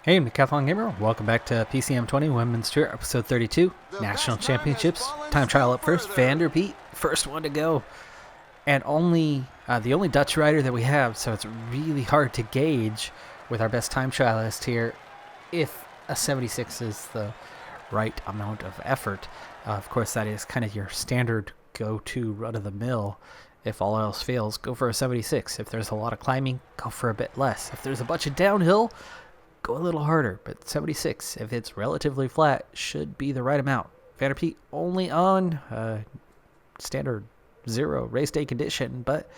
Hey, I'm Decathlon Gamer. Welcome back to PCM20 Women's Tour, episode 32, National Championships. Time trial up first. Vanderpeet, first one to go. And the only Dutch rider that we have, so it's really hard to gauge with our best time trialist here if a 76 is the right amount of effort. Of course, that is kind of your standard go-to run-of-the-mill. If all else fails, go for a 76. If there's a lot of climbing, go for a bit less. If there's a bunch of downhill, go a little harder, but 76, if it's relatively flat, should be the right amount. Vanderpeet only on standard 0 race day condition, but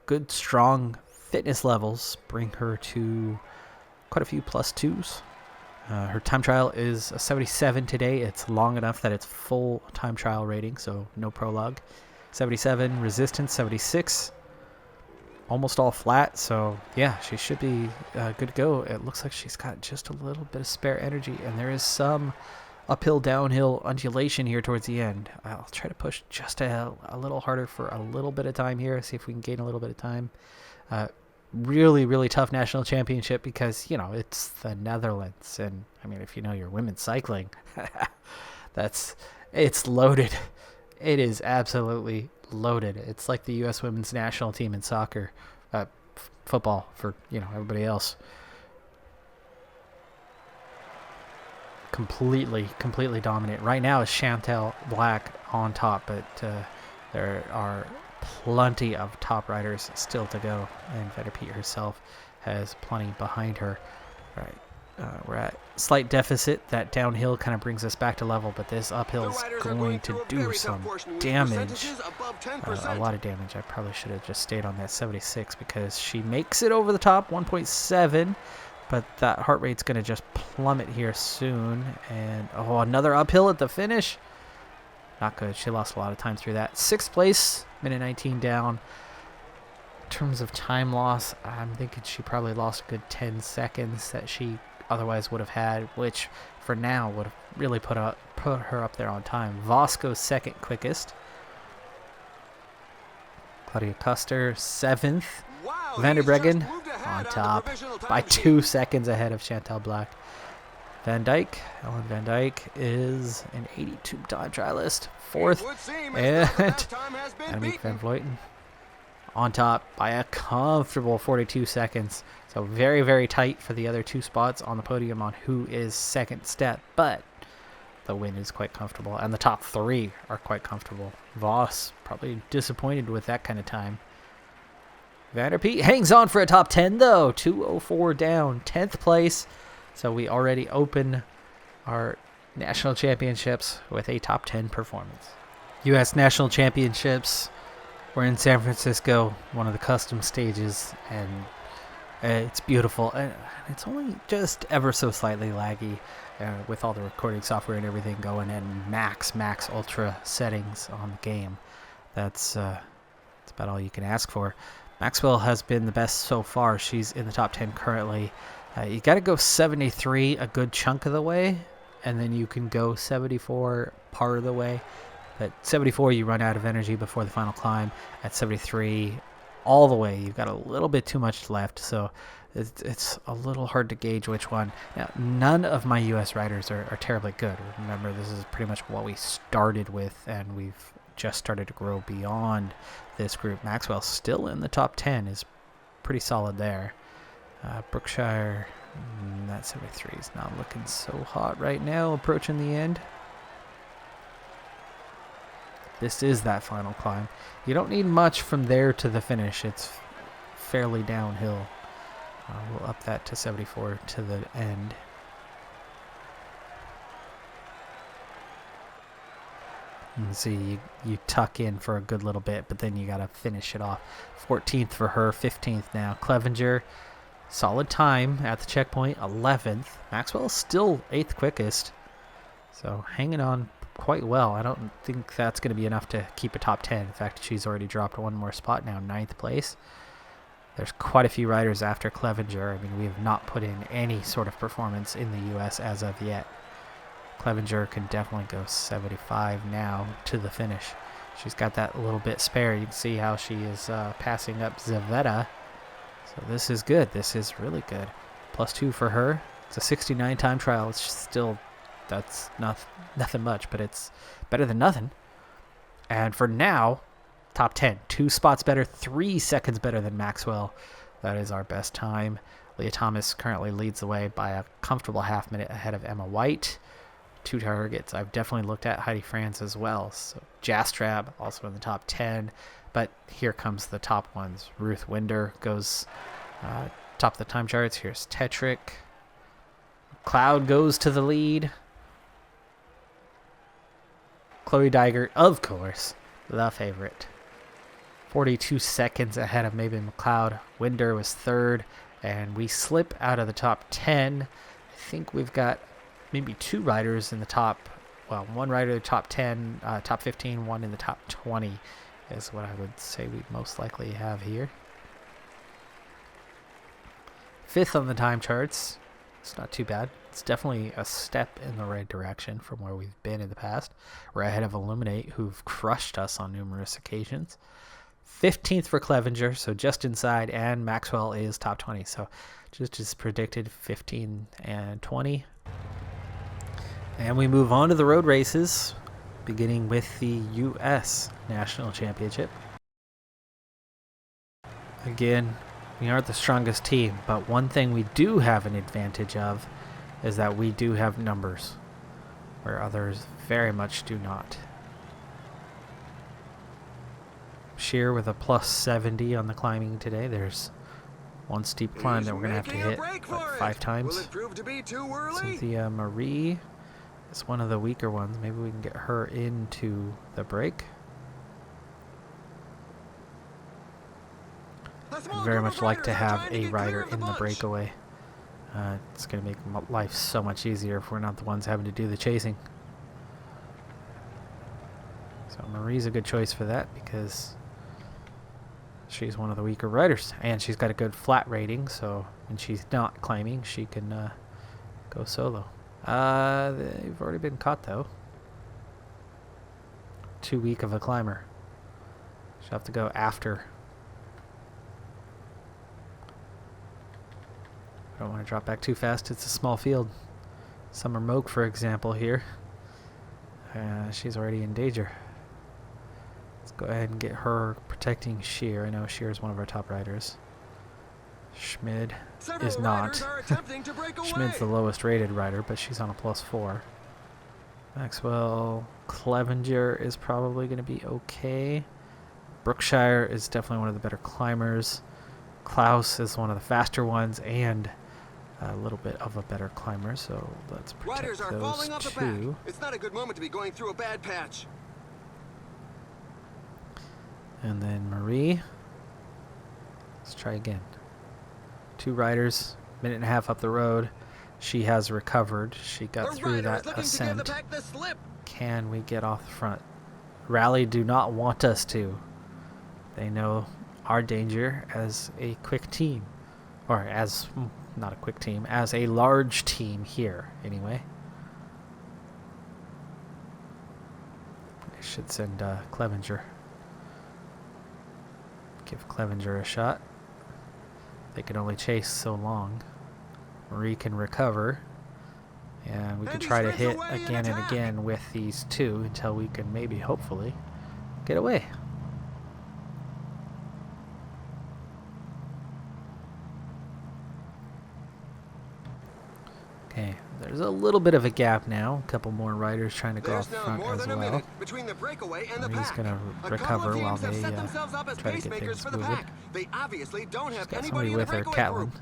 good, strong fitness levels bring her to quite a few +2s. Her time trial is a 77 today. It's long enough that it's full time trial rating, so no prologue. 77 resistance, 76. Almost all flat, so yeah, she should be good to go. It looks like she's got just a little bit of spare energy, and there is some uphill, downhill undulation here towards the end. I'll try to push just a little harder for a little bit of time here, see if we can gain a little bit of time. Really, really tough national championship because, you know, it's the Netherlands, and I mean, if you know your women's cycling, it's loaded. It is absolutely loaded. It's like the U.S. women's national team in soccer, football for, you know, everybody else. Completely dominant. Right now is Chantal Black on top, but there are plenty of top riders still to go, and Vanderpeet herself has plenty behind her. All right. We're at slight deficit. That downhill kind of brings us back to level, but this uphill is going to do some damage. A lot of damage. I probably should have just stayed on that 76 because she makes it over the top, 1.7, but that heart rate's going to just plummet here soon. And, oh, another uphill at the finish. Not good. She lost a lot of time through that. 6th place, minute 19 down. In terms of time loss, I'm thinking she probably lost a good 10 seconds that she otherwise would have had, which for now would have really put her up there on time. Vosco's second quickest. Claudia Custer 7th. Wow, Van der Breggen on top by 2 seconds ahead of Chantal Black. Ellen Van Dijk is an 82 time trialist, 4th, and Annemiek van Vleuten on top by a comfortable 42 seconds. So very, very tight for the other 2 spots on the podium on who is second step, but the win is quite comfortable, and the top 3 are quite comfortable. Voss probably disappointed with that kind of time. Vanderpeet hangs on for a top 10, though. 2:04 down, 10th place. So we already open our national championships with a top 10 performance. U.S. national championships. We're in San Francisco, one of the custom stages, and it's beautiful. And it's only just ever so slightly laggy with all the recording software and everything going, and max ultra settings on the game. That's about all you can ask for. Maxwell has been the best so far. She's in the top 10 currently. You got to go 73 a good chunk of the way, and then you can go 74 part of the way. At 74, you run out of energy before the final climb. At 73, all the way, you've got a little bit too much left, so it's a little hard to gauge which one. Now, none of my U.S. riders are terribly good. Remember, this is pretty much what we started with, and we've just started to grow beyond this group. Maxwell still in the top 10 is pretty solid there. Brookshire, that 73 is not looking so hot right now, approaching the end. This is that final climb. You don't need much from there to the finish. It's fairly downhill. We'll up that to 74 to the end. You can see you tuck in for a good little bit, but then you got to finish it off. 14th for her, 15th now. Clevenger, solid time at the checkpoint, 11th. Maxwell is still 8th quickest, so hanging on quite well. I don't think that's going to be enough to keep a top 10. In fact, she's already dropped one more spot now, 9th place. There's quite a few riders after Clevenger. I mean, we have not put in any sort of performance in the U.S. as of yet. Clevenger can definitely go 75 now to the finish. She's got that little bit spare. You can see how she is passing up Zaveta. So this is good. This is really good. +2 for her. It's a 69 time trial. It's still, that's nothing much, but it's better than nothing. And for now, top 10. 2 spots better, 3 seconds better than Maxwell. That is our best time. Leah Thomas currently leads the way by a comfortable half minute ahead of Emma White. 2 targets I've definitely looked at. Heidi Franz as well. So Jastrab also in the top 10. But here comes the top ones. Ruth Winder goes top of the time charts. Here's Tetrick. Cloud goes to the lead. Chloe Dygert, of course, the favorite. 42 seconds ahead of Maven McLeod. Winder was third, and we slip out of the top 10. I think we've got maybe 2 riders in the top, well, 1 rider in the top 10, top 15, 1 in the top 20 is what I would say we most likely have here. 5th on the time charts. It's not too bad. It's definitely a step in the right direction from where we've been in the past. We're ahead of Illuminate, who've crushed us on numerous occasions. 15th for Clevenger, so just inside, and Maxwell is top 20. So just as predicted, 15 and 20. And we move on to the road races, beginning with the U.S. National Championship. Again, we aren't the strongest team, but one thing we do have an advantage of is that we do have numbers, where others very much do not. Sheer with a plus 70 on the climbing today. There's one steep climb that we're going to have to hit like 5 times. Cynthia Marie is one of the weaker ones. Maybe we can get her into the break. I'd very much like to have a rider in the breakaway. It's going to make life so much easier if we're not the ones having to do the chasing. So Marie's a good choice for that because she's one of the weaker riders. And she's got a good flat rating, so when she's not climbing, she can go solo. They've already been caught, though. Too weak of a climber. She'll have to go after. I don't want to drop back too fast. It's a small field. Summer Moak, for example, here. She's already in danger. Let's go ahead and get her protecting Sheer. I know Sheer is one of our top riders. Schmid is not. Schmid's the lowest rated rider, but she's on a +4. Maxwell Clevenger is probably going to be okay. Brookshire is definitely one of the better climbers. Klaus is one of the faster ones and a little bit of a better climber, so let's protect those 2. It's not a good moment to be going through a bad patch. And then Marie. Let's try again. 2 riders, minute and a half up the road. She has recovered. She got through that ascent. Can we get off the front? Rally do not want us to. They know our danger as a quick team. Or as, not a quick team, as a large team here, anyway. I should send Clevenger. Give Clevenger a shot. They can only chase so long. Marie can recover. And we can try to hit again and again with these 2 until we can maybe, hopefully, get away. Okay, there's a little bit of a gap now. A couple more riders trying to go off the front as well. He's going to recover while they try to get things moving. She's got somebody with her, Catlin.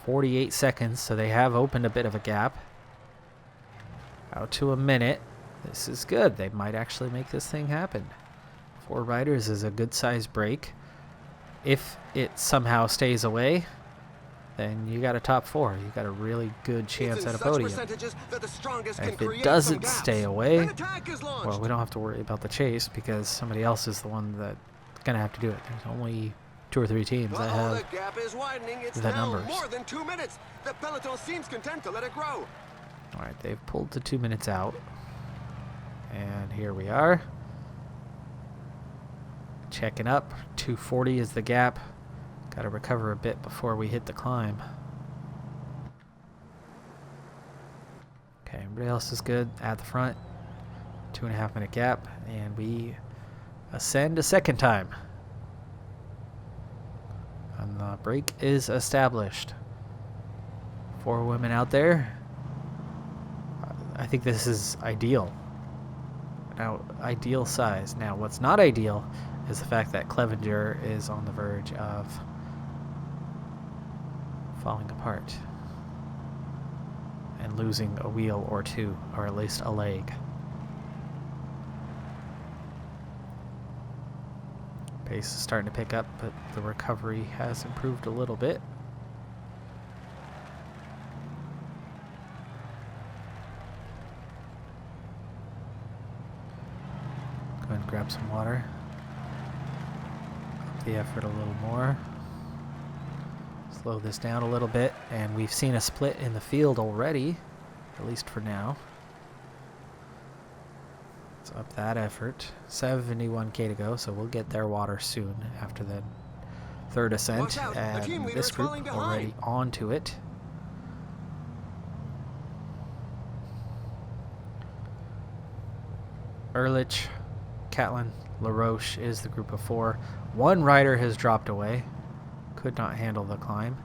48 seconds, so they have opened a bit of a gap. Out to a minute. This is good. They might actually make this thing happen. 4 riders is a good sized break. If it somehow stays away, then you got a top 4. You got a really good chance at a podium. And if it doesn't stay away, well, we don't have to worry about the chase because somebody else is the one that's going to have to do it. There's only 2 or 3 teams that have the numbers. More than 2 minutes. The peloton seems content to let it grow. All right, they've pulled the 2 minutes out. And here we are. checking up. 240 is the gap. Got to recover a bit before we hit the climb. Okay, everybody else is good at the front. 2.5 minute gap, and we ascend a second time. And the break is established. 4 women out there. I think this is ideal. Now, ideal size. Now, what's not ideal is the fact that Clevenger is on the verge of falling apart and losing a wheel or two, or at least a leg. Pace is starting to pick up, but the recovery has improved a little bit. Go ahead and grab some water. Up the effort a little more. Slow this down a little bit, and we've seen a split in the field already, at least for now. Let's up that effort. 71k to go, so we'll get their water soon after the third ascent, and this group already onto it. Ehrlich, Catlin, LaRoche is the group of 4. 1 rider has dropped away. Could not handle the climb.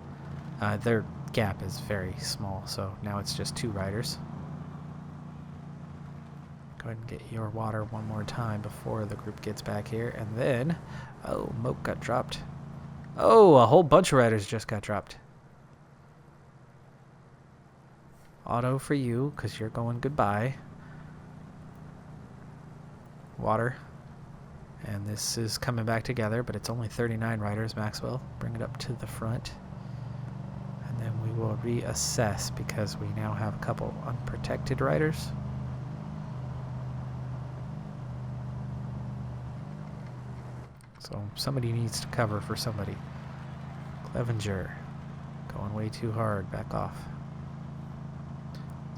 Their gap is very small, so now it's just 2 riders. Go ahead and get your water one more time before the group gets back here, and then, oh, Moke got dropped. Oh, a whole bunch of riders just got dropped. Auto for you, because you're going goodbye. Water. And this is coming back together, but it's only 39 riders. Maxwell, bring it up to the front. And then we will reassess because we now have a couple unprotected riders. So somebody needs to cover for somebody. Clevenger, going way too hard. Back off.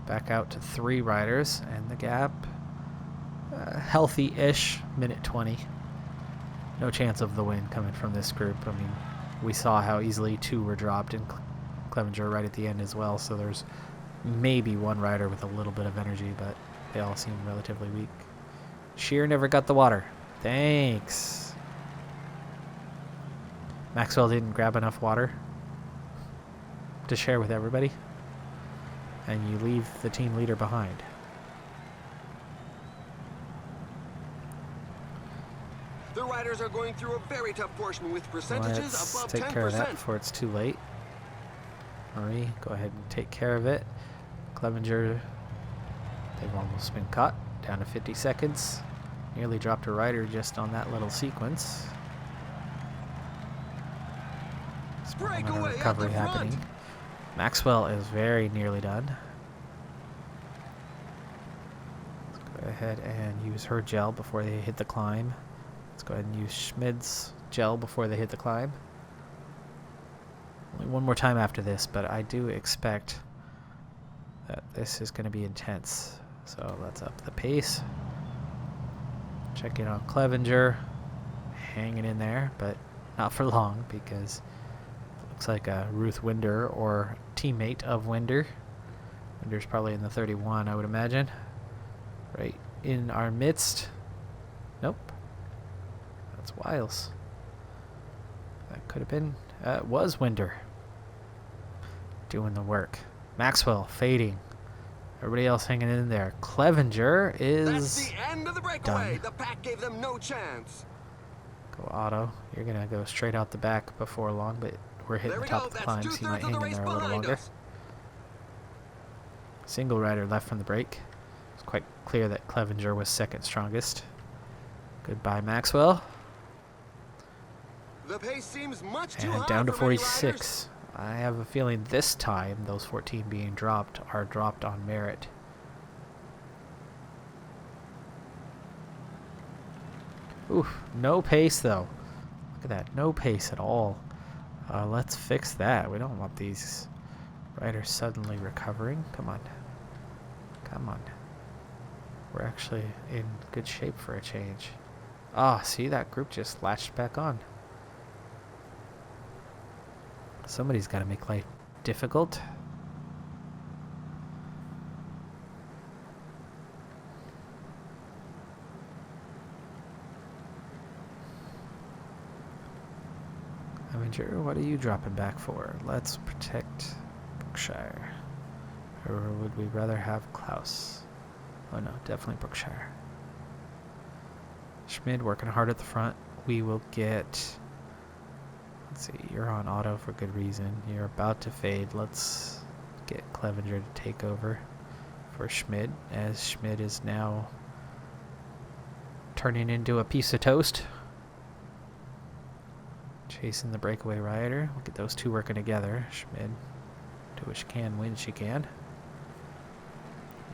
Back out to 3 riders, and the gap, healthy-ish, minute 20. No chance of the win coming from this group. I mean, we saw how easily 2 were dropped, and Clevenger right at the end as well, so there's maybe 1 rider with a little bit of energy, but they all seem relatively weak. Shear never got the water. Thanks. Maxwell didn't grab enough water to share with everybody, and you leave the team leader behind. The riders are going through a very tough portion with percentages above 10%. Let's take care of that before it's too late. Marie, go ahead and take care of it. Clevenger, they've almost been caught. Down to 50 seconds. Nearly dropped a rider just on that little sequence. Breakaway Recovery happening. Maxwell is very nearly done. Let's go ahead and use her gel before they hit the climb. Let's go ahead and use Schmid's gel before they hit the climb. Only one more time after this, but I do expect that this is going to be intense. So let's up the pace. Check in on Clevenger. Hanging in there, but not for long because it looks like a Ruth Winder or teammate of Winder. Winder's probably in the 31, I would imagine. Right in our midst. Nope. That's Wiles. That could have been. It was Winder. Doing the work. Maxwell fading. Everybody else hanging in there. Clevenger is That's the end of the breakaway. done. The pack gave them no chance. Go Otto. You're going to go straight out the back before long, but we're hitting the top of the climb, so you might hang in there a little longer. Single rider left from the break. It's quite clear that Clevenger was second strongest. Goodbye, Maxwell. The pace seems much too high And down to for many 46. I have a feeling this time those 14 being dropped are dropped on merit. Oof, no pace though. Look at that, no pace at all. Let's fix that. We don't want these riders suddenly recovering. Come on. Come on. We're actually in good shape for a change. Ah, see, that group just latched back on. Somebody's got to make life difficult. Avenger, what are you dropping back for? Let's protect Brookshire. Or would we rather have Klaus? Oh no, definitely Brookshire. Schmid working hard at the front. We will get... Let's see, you're on auto for good reason. You're about to fade. Let's get Clevenger to take over for Schmid, as Schmid is now turning into a piece of toast. Chasing the breakaway rider. Look at those two working together. Schmid, do what she can when she can.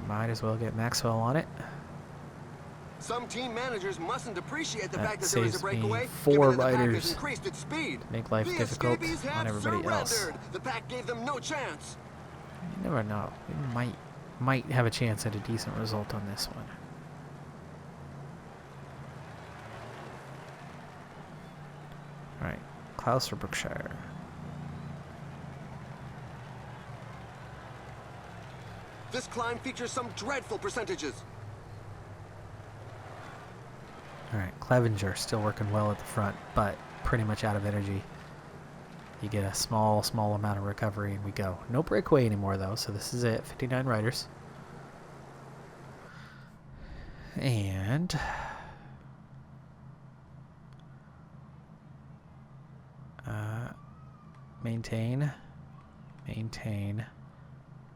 Might as well get Maxwell on it. Some team managers mustn't appreciate the That fact that there is a saves me breakaway. 4 given that the pack riders. has increased its speed. Make life The difficult escapees on have everybody else. surrendered. The pack gave them no chance. You never know. We might have a chance at a decent result on this one. Alright, Klaus or Brookshire? This climb features some dreadful percentages. Alright, Clevenger still working well at the front, but pretty much out of energy. You get a small amount of recovery and we go. No breakaway anymore though, so this is it. 59 riders. And...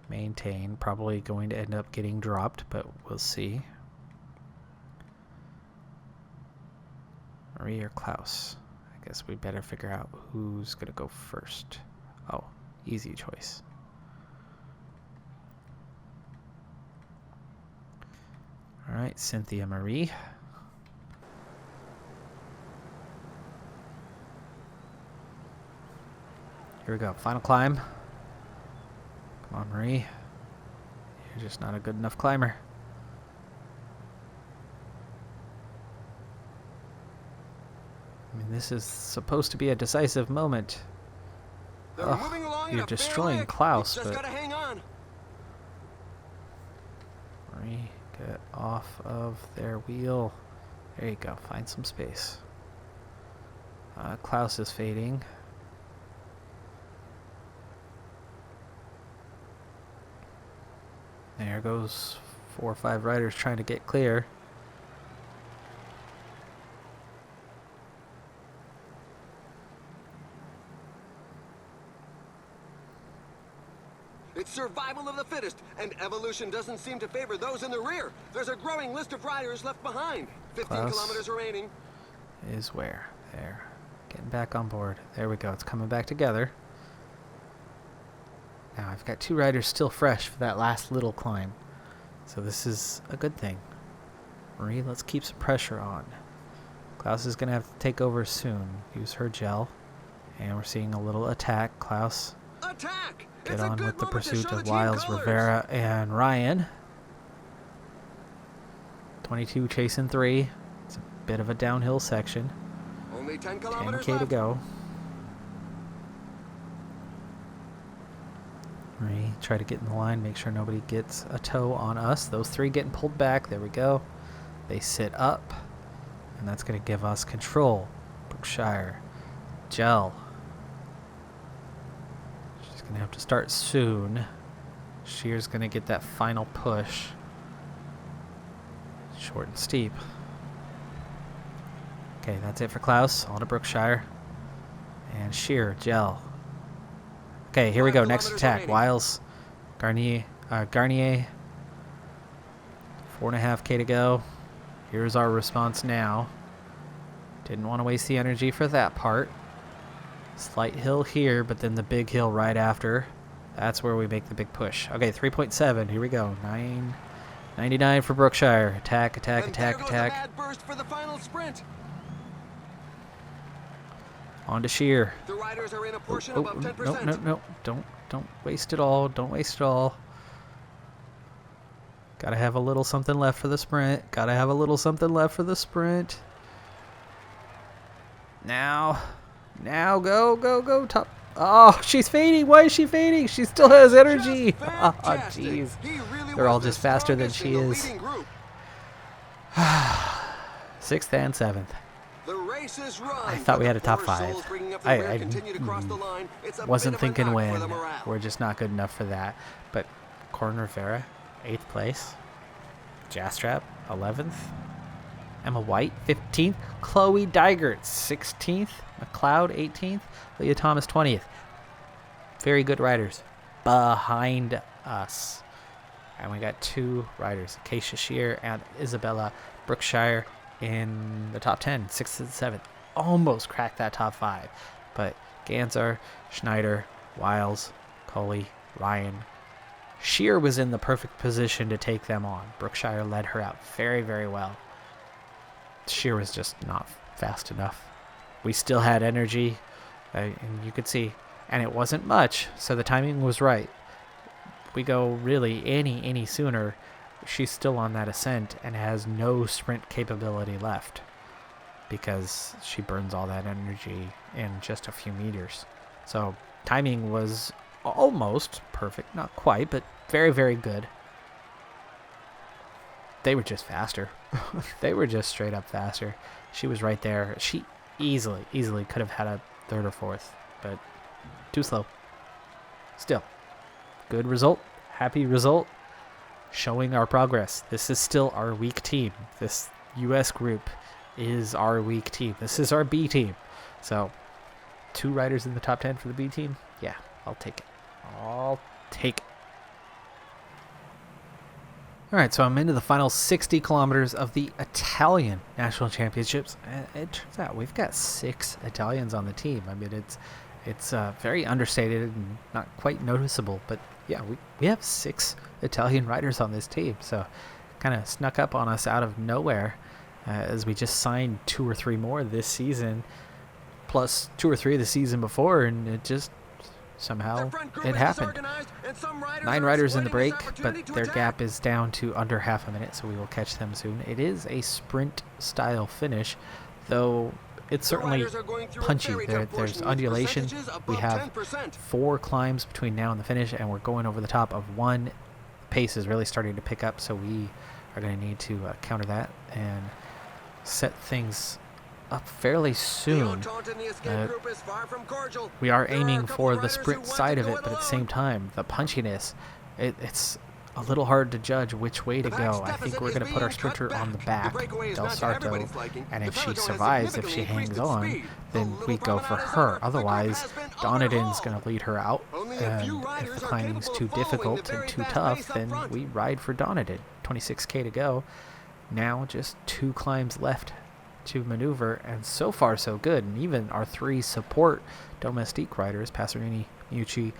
maintain. Probably going to end up getting dropped, but we'll see. Marie or Klaus? I guess we better figure out who's going to go first. Oh, easy choice. Alright, Cynthia Marie. Here we go, final climb. Come on, Marie. You're just not a good enough climber. I mean, this is supposed to be a decisive moment. Moving along you're destroying Klaus, just but... gotta hang on. Marie, get off of their wheel. There you go, find some space. Klaus is fading. There goes 4 or 5 riders trying to get clear. It's survival of the fittest, and evolution doesn't seem to favor those in the rear. There's a growing list of riders left behind. 15 Klaus kilometers remaining. Is where? There. Getting back on board. There we go. It's coming back together. Now I've got 2 riders still fresh for that last little climb. So this is a good thing. Marie, let's keep some pressure on. Klaus is going to have to take over soon. Use her gel. And we're seeing a little attack. Klaus, Attack! get on with the pursuit of Wiles, Rivera, and Ryan. 22 chasing 3. It's a bit of a downhill section. Only 10 kilometers 10K to left. go. Marie, try to get in the line, make sure nobody gets a toe on us. Those 3 getting pulled back. There we go. They sit up, and that's going to give us control. Brookshire, Gel. She's going to have to start soon. Shear's going to get that final push. Short and steep. Okay, that's it for Klaus. On to Brookshire. And Shear, Gel. Okay, here we go. Next attack. Wiles, Garnier. 4.5K to go. Here's our response now. Didn't want to waste the energy for that part. Slight hill here, but then the big hill right after. That's where we make the big push. Okay, 3.7. Here we go. 9.99 for Brookshire. Attack, attack, attack, attack. Bad burst for the final sprint. On to Shear. The riders are in a portion Oh, above 10%. no. Don't waste it all. Don't waste it all. Gotta have a little something left for the sprint. Gotta have a little something left for the sprint. Now, go, top. Oh, she's fading. Why is she fading? She still has energy. Oh, jeez. They're all just faster than she is. 6th and 7th. I thought we had a top 5. I wasn't thinking when. We're just not good enough for that. But Corin Rivera, 8th place. Jastrap, 11th. Emma White, 15th. Chloe Digert, 16th. McLeod, 18th. Leah Thomas, 20th. Very good riders behind us. And we got 2 riders, Acacia Shear and Isabella Brookshire, in the top 10, 6th and 7th. Almost cracked that top 5. But Ganser, Schneider, Wiles, Coley, Ryan. Shear was in the perfect position to take them on. Brookshire led her out very, very well. Shear was just not fast enough. We still had energy, and you could see, and it wasn't much, so the timing was right. We go really any sooner, she's still on that ascent and has no sprint capability left because she burns all that energy in just a few meters. So timing was almost perfect, not quite, but very, very good. They were just faster. They were just straight up faster. She was right there. She easily could have had a 3rd or 4th, but too slow. Still, good result. Happy result. Showing our progress. This is still our weak team. This U.S. group is our weak team. This is our B team. So, 2 riders in the top 10 for the B team. Yeah, I'll take it. I'll take it. All right, so I'm into the final 60 kilometers of the Italian National Championships. It turns out we've got 6 Italians on the team. I mean, it's very understated and not quite noticeable, but yeah, we have 6 Italian riders on this team. So kind of snuck up on us out of nowhere as we just signed 2 or 3 more this season, plus 2 or 3 the season before, and it just somehow it happened. 9 riders in the break, but their gap is down to under half a minute, so we will catch them soon. It is a sprint style finish, though it's certainly punchy. There's undulation. We have 4 climbs between now and the finish, and we're going over the top of 1. Pace is really starting to pick up, so we are going to need to counter that and set things up fairly soon. We are aiming for the sprint side of it, but at the same time, the punchiness, it's a little hard to judge which way to go. I think we're going to put our sprinter on the back, Del Sarto, and if she survives, if she hangs on, then we go for her. Otherwise, Donadin's going to lead her out, and if the climbing's too difficult and too tough, then we ride for Donadin. 26K to go. Now just 2 climbs left to maneuver, and so far so good. And even our 3 support domestique riders, Passerini, Miucci,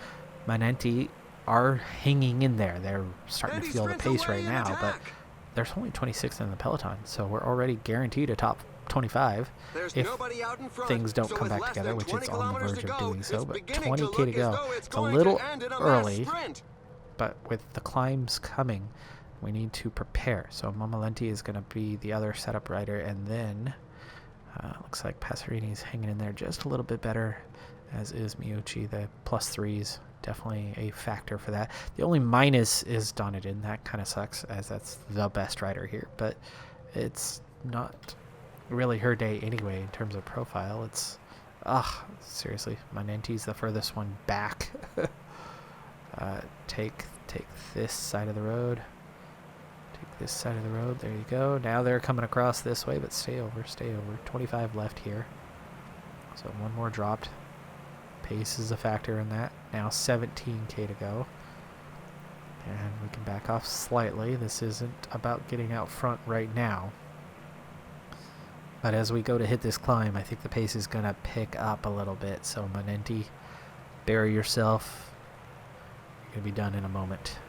Manenti, are hanging in there. They're starting to feel the pace right now, but there's only 26 in the peloton, so we're already guaranteed a top 25 if things don't come back together, which it's on the verge of doing so. But 20K to go. It's a little early, but with the climbs coming, we need to prepare. So Mamalenti is going to be the other setup rider, and then looks like Passerini's hanging in there just a little bit better, as is Miucci. The +3s definitely a factor for that. The only minus is Donadin. That kind of sucks, as that's the best rider here, but it's not really her day anyway in terms of profile. It's seriously, Manenti's the furthest one back. Take this side of the road. Take this side of the road. There you go. Now they're coming across this way, but stay over. 25 left here. So 1 more dropped. Pace is a factor in that. Now 17K to go. And we can back off slightly. This isn't about getting out front right now. But as we go to hit this climb, I think the pace is going to pick up a little bit. So Manenti, bury yourself. You're going to be done in a moment.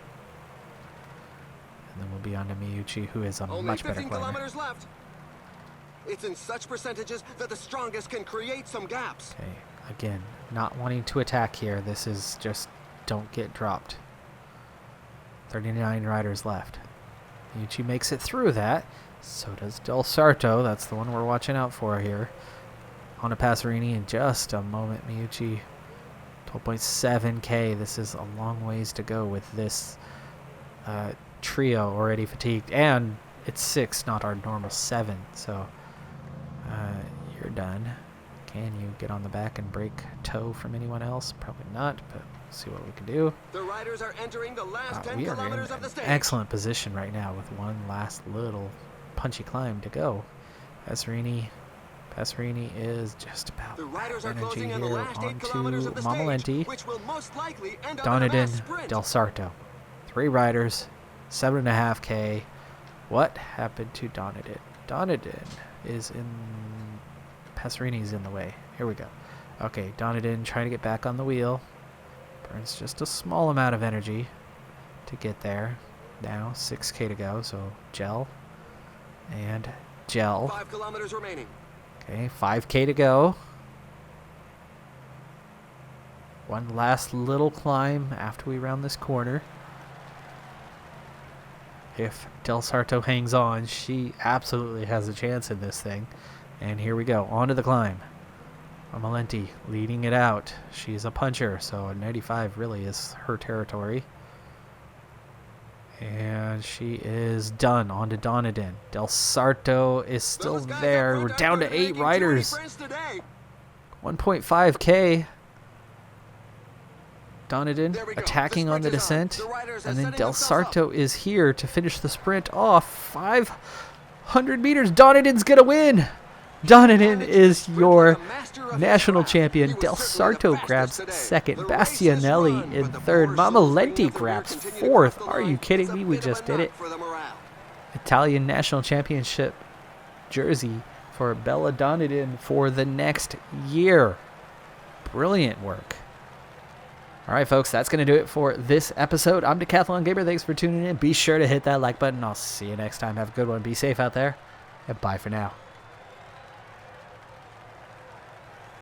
And then we'll be on to Miucci, who is a much better climber. Left. It's in such percentages that the strongest can create some gaps. Okay, again, not wanting to attack here. This is just don't get dropped. 39 riders left. Miucci makes it through that. So does Del Sarto. That's the one we're watching out for here. On to Passerini in just a moment. Miyuchi, 12.7k. This is a long ways to go with this trio already fatigued. And it's 6, not our normal 7. So you're done. Can you get on the back and break toe from anyone else? Probably not, but we'll see what we can do. The riders are entering the last 10 We are in kilometers of the stage. excellent position right now with one last little punchy climb to go. Passerini is just about The riders are energy closing in the here. last 8 On kilometers to of the Mamalenti, stage, which will most likely end up in a mass Donadin, sprint. Del Sarto. 3 riders, 7.5k. What happened to Donadin? Donadin is in... Passerini's in the way. Here we go. Okay, Donadin trying to get back on the wheel. Burns just a small amount of energy to get there. Now 6k to go, so gel and gel. 5 kilometers remaining. Okay, 5k to go. One last little climb after we round this corner. If Del Sarto hangs on, she absolutely has a chance in this thing. And here we go, on to the climb. Mamalenti leading it out. She's a puncher, so 95 really is her territory. And she is done. On to Donadin. Del Sarto is still there. We're down to 8 riders. 1.5k. Donadin attacking on the descent. And then Del Sarto is here to finish the sprint off. 500 meters. Donadin's going to win. Donadin is your national champion. Del Sarto grabs second. Bastianelli in third. Mamalenti grabs fourth. Are you kidding me? We just did it. Italian national championship jersey for Bella Donadin for the next year. Brilliant work. All right, folks, that's going to do it for this episode. I'm Decathlon Gamer. Thanks for tuning in. Be sure to hit that like button. I'll see you next time. Have a good one. Be safe out there, and bye for now.